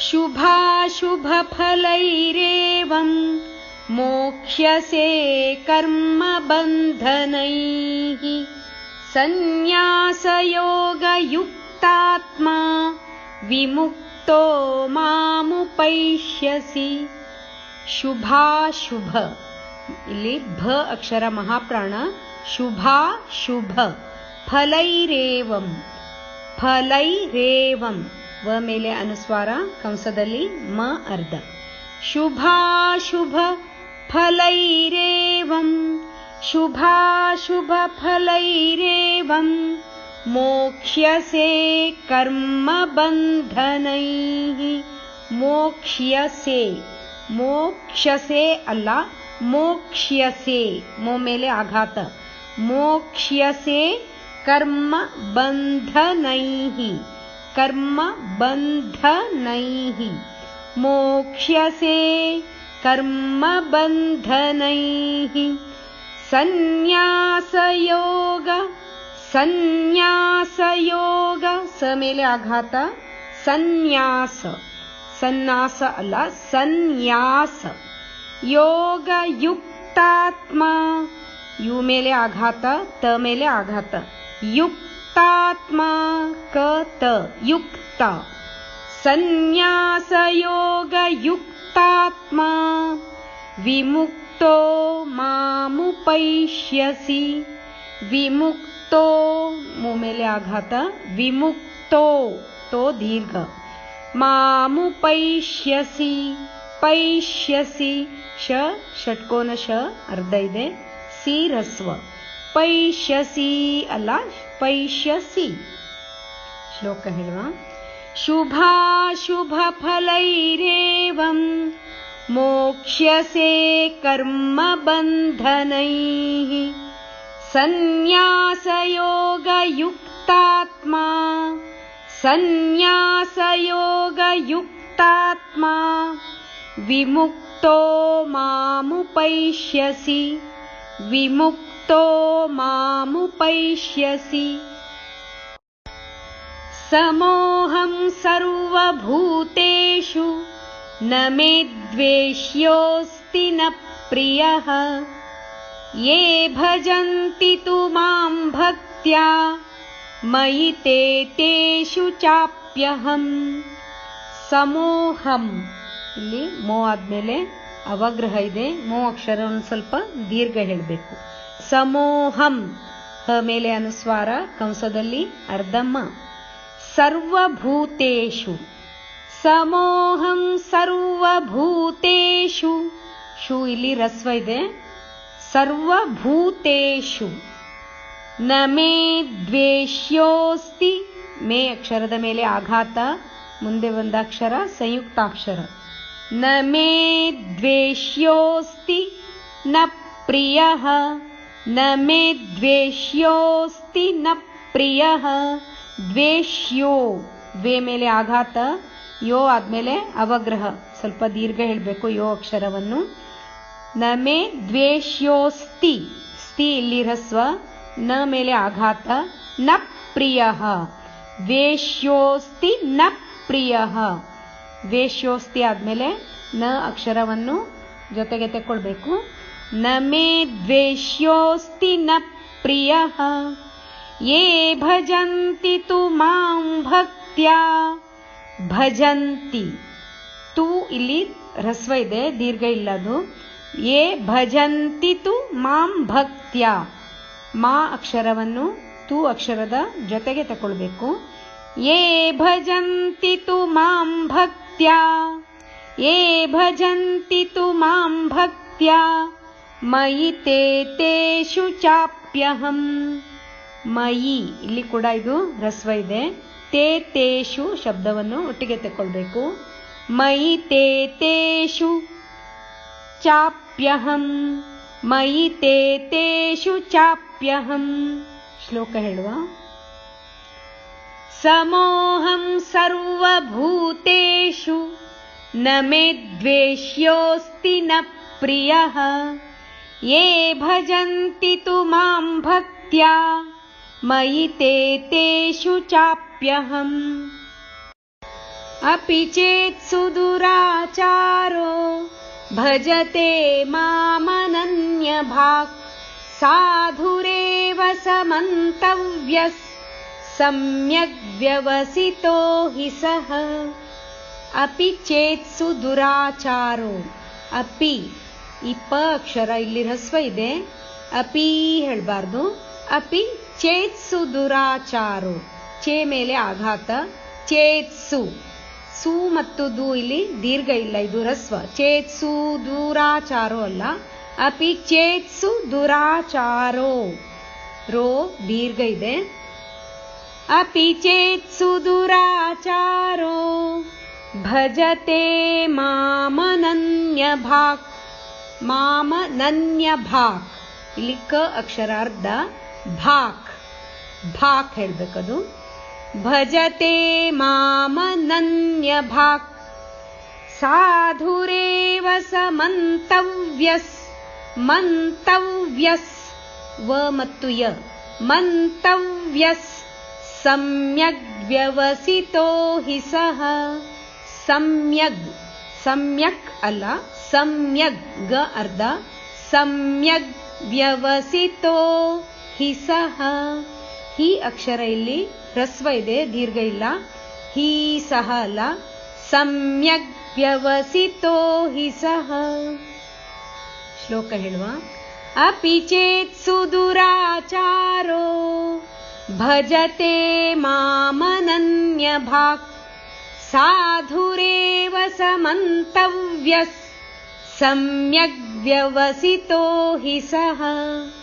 शुभाशुभफलैरेवं मोक्ष्यसे कर्मबन्धनैः सन्न्यासयोगयुक्तात्मा विमुक्तो मामुपैष्यसि. ಶುಭಾಶುಭ, ಇಲ್ಲಿ ಭ ಅಕ್ಷರ ಮಹಾಪ್ರಾಣ. ಶುಭಾಶುಭ ಫಲೈರೇವಂ, ಫಲೈರೇವಂ ವ ಮೇಲೆ ಅನುಸ್ವಾರ, ಕಂಸದಲ್ಲಿ ಮ ಅರ್ಧ. ಶುಭಾಶುಭ ಫಲೈರೇವಂ, ಶುಭಾಶುಭ ಫಲೈರೇವಂ ಮೋಕ್ಷ್ಯಸೆ ಕರ್ಮ ಬಂಧನೈಃ. ಮೋಕ್ಷ್ಯಸೆ, ಮೋಕ್ಷಸೆ ಅಲ್ಲ, ಮೋಕ್ಷ್ಯಸೆ, ಮೋ ಮೇಲೆ ಆಘಾತ. ಮೋಕ್ಷ್ಯಸೆ ಕರ್ಮ ಬಂಧನೈಃ, ಕರ್ಮ ಬಂಧನೈಃ. ಮೋಕ್ಷ್ಯಸೆ ಕರ್ಮ ಬಂಧನೈಃ. ಸನ್ಯಾಸಯೋಗ, ಸನ್ಯಾಸಯೋಗ ಸ ಮೇಲೆ ಆಘಾತ. ಸನ್ಯಾಸ, ಸನ್ಯಾಸ ಅಲ್ಲ, ಸನ್ಯಾಸ. ಯೋಗ ಯುಕ್ತಾತ್ಮ, ಯು ಮೇಲೆ ಆಘಾತ, ತ ಮೇಲೆ ಆಘಾತ. ಯುಕ್ತಾತ್ಮ ಕ ತ, ಯುಕ್ತ. ಸನ್ಯಾಸ ಯೋಗ ಯುಕ್ತಾತ್ಮ ವಿಮುಕ್ತೋ ಮಾಮುಪೈಷ್ಯಸಿ. ವಿಮುಕ್ತೋ ಮು ಮೇಲೆ ಆಘಾತ, ವಿಮುಕ್ತೋ ತೋ ದೀರ್ಘ. ಮಾಮುಪೈಷ್ಯಸಿ, ಪೈಷ್ಯಸಿ ಶ ಷಟ್ಕೋನ ಶ ಅರ್ಧ ಇದೆ, ಸಿ ರಸ್ವ. ಪೈಷ್ಯಸಿ ಅಲ್ಲ, ಪೈಷ್ಯಸಿ. ಶ್ಲೋಕ ಹೇಳುವ. ಶುಭಾಶುಭ ಫಲೈರೇವಂ ಮೋಕ್ಷ್ಯಸೆ ಕರ್ಮ ಬಂಧನೈಃ ಸನ್ಯಾಸಯೋಗ ಯುಕ್ತಾತ್ಮ. ಸನ್ಯಾಸಯೋಗ ಯುಕ್ತಾತ್ಮ ವಿಮುಕ್ತೋ ಮಾಮುಪೈಷ್ಯಸಿ. ವಿಮುಕ್ತೋ ಮಾಮುಪೈಷ್ಯಸಿ. ಸಮೋಹಂ ಸರ್ವಭೂತೇಷು ನ ಮೇ ದ್ವೇಷ್ಯೋಸ್ತಿ ನ ಪ್ರಿಯಃ ಯೇ ಭಜಂತಿ ತು ಮಾಂ ಭಕ್ತ್ಯಾ ಮಯಿ ತೇ ತೇಷು ಚಾಪ್ಯಹಂ. ಸಮೋಹಂ, ಇಲ್ಲಿ ಮೋ ಆದ್ಮೇಲೆ ಅವಗ್ರಹ ಇದೆ, ಮೋ ಅಕ್ಷರ ಒಂದು ಸ್ವಲ್ಪ ದೀರ್ಘ ಹೇಳಬೇಕು. ಸಮೋಹಂ ಹ ಮೇಲೆ ಅನುಸ್ವಾರ, ಕಂಸದಲ್ಲಿ ಅರ್ಧಮ್ಮ. ಸರ್ವಭೂತೇಷು, ಸಮೋಹಂ ಸರ್ವಭೂತೇಷು, ಶು ಇಲ್ಲಿ ರಸ್ವ ಇದೆ. ಸರ್ವಭೂತೇಷು ನ ಮೇ ದ್ವೇಷ್ಯೋಸ್ತಿ, ಮೇ ಅಕ್ಷರದ ಮೇಲೆ ಆಘಾತ, ಮುಂದೆ ಒಂದಾಕ್ಷರ ಸಂಯುಕ್ತಾಕ್ಷರ. ನ ಮೇ ದ್ವೇಷ್ಯೋಸ್ತಿ ನ ಪ್ರಿಯಃ. ನ ಮೇ ದ್ವೇಷ್ಯೋಸ್ತಿ ನ ಪ್ರಿಯಃ. ದ್ವೇಷ್ಯೋ, ದ್ವೇ ಮೇಲೆ ಆಘಾತ, ಯೋ ಆದ್ಮೇಲೆ ಅವಗ್ರಹ, ಸ್ವಲ್ಪ ದೀರ್ಘ ಹೇಳಬೇಕು ಯೋ ಅಕ್ಷರವನ್ನು. ನ ಮೇ ದ್ವೇಷ್ಯೋಸ್ತಿ, ಸ್ತಿ ಇಲ್ಲಿ ರಸ್ವ, ನ ಮೇಲೆ ಆಘಾತ, ನ ಪ್ರಿಯಃ. ದ್ವೇಷ್ಯೋಸ್ತಿ ನ ಪ್ರಿಯಃ. ದ್ವೇಷ್ಯೋಸ್ತಿ ಆದ್ಮೇಲೆ ನ ಅಕ್ಷರವನ್ನು ಜೊತೆಗೆ ತಕ್ಕೊಳ್ಬೇಕು. ನ ಮೇ ದ್ವೇಷ್ಯೋಸ್ತಿ ನ ಪ್ರಿಯಃ ಯೇ ಭಜಂತಿ ತು ಮಾಂ ಭಕ್ತ್ಯಾ. ಭಜಂತಿ, ತು ಇಲ್ಲಿ ರಸ್ವ ಇದೆ, ದೀರ್ಘ ಇಲ್ಲ ಅದು. ಯೇ ಭಜಂತಿ ತು ಮಾಂ ಭಕ್ತ್ಯಾ, ಮಾ ಅಕ್ಷರವನ್ನು ತು ಅಕ್ಷರದ ಜೊತೆಗೆ ತಗೊಳ್ಬೇಕು. ಯೇ ಭಜಂತಿ ತು ಮಾಂ ಭಕ್ತ್ಯಾ. ಯೇ ಭಜಂತಿ ತು ಮಾಂ ಭಕ್ತ್ಯಾ ಮಯಿ ತೇ ತೇಷು ಚಾಪ್ಯಹಂ. ಮಯಿ, ಇಲ್ಲಿ ಕೂಡ ಇದು ರಸ್ವ ಇದೆ. ತೇ ತೇಷು ಶಬ್ದವನ್ನು ಒಟ್ಟಿಗೆ ತಗೊಳ್ಬೇಕು. ಮಯಿ ತೇ ತೇಷು ಚಾಪ್ಯಹಂ. ಮಯಿ ತೇ ತೇಷು ಚಾಪ್ಯಹಂ. ಶ್ಲೋಕ ಹೇಳುವ. ಸಮೋಹಂ ಸರ್ವಭೂತೇಷು ನ ಮೇ ದ್ವೇಷ್ಯೋಸ್ತಿ ನ ಪ್ರಿಯಃ ಯೇ ಭಜಂತಿ ತು ಮಾಂ ಭಕ್ತ್ಯಾ ಮಯಿ ತೇ ತೇಷು ಚಾಪ್ಯಹಂ. अपि चेत् सुदुराचारो भजते मामनन्यभाक् साधुरेव समन्तव्यस् सम्यग् व्यवसितो हि सः. अपि चेತ್ ಸುದುರಾಚಾರೋ. ಅಪಿ ಈ ಪ ಅಕ್ಷರ ಇಲ್ಲಿ ಹ್ರಸ್ವ ಇದೆ, ಅಪಿ ಹೇಳ್ಬಾರ್ದು. ಅಪಿ ಚೇತ್ಸು ದುರಾಚಾರೋ, ಚೇ ಮೇಲೆ ಆಘಾತ, ಚೇತ್ಸು. ಸು ಮತ್ತು ದು ಇಲ್ಲಿ ದೀರ್ಘ ಇಲ್ಲ, ಇದು ಹ್ರಸ್ವ. ಚೇತ್ಸು ದುರಾಚಾರೋ ಅಲ್ಲ, ಅಪಿ ಚೇತ್ಸು ದುರಾಚಾರೋ. ರೋ ದೀರ್ಘ ಇದೆ. अपि चेत् सुदुराचारो भजते मामनन्यभाक्. ಮಾಮನನ್ಯಭಾಕ್ ಇಲ್ಲಿ ಕ ಅಕ್ಷರ ಅರ್ಧ, ಭಾಕ್ ಭಾಕ್ ಹೇಳ್ಬೇಕದು. ಭಜತೆ ಮಾಮನನ್ಯಭಾಕ್ ಸಾಧುರೇವ ಸಮಂತವ್ಯಸ್. ಮಂತವ್ಯಸ್ ವ ಮತ್ತು ಯ, ಮಂತವ್ಯಸ್ सम्यग् व्यवसितो हि सः. सम्यग्, सम्यಕ್ ಅಲ್ಲ, सम्यग् ಗ ಅರ್ಧ, सम्यग् ವ್ಯವಸಿತೋ ಹಿ ಸಹ. ಹಿ ಅಕ್ಷರ ಇಲ್ಲಿ ಹ್ರಸ್ವ ಇದೆ, ದೀರ್ಘ ಇಲ್ಲ. ಹಿ ಸಹ ಅಲ್ಲ, सम्यग् ವ್ಯವಸಿತೋ ಹಿ ಸಹ. ಶ್ಲೋಕ ಹೇಳುವ. अपि चेत् सुदुराचारो भजते मामनन्यभाक् साधुरेव समन्तव्यस् सम्यग् व्यवसितो हि सः.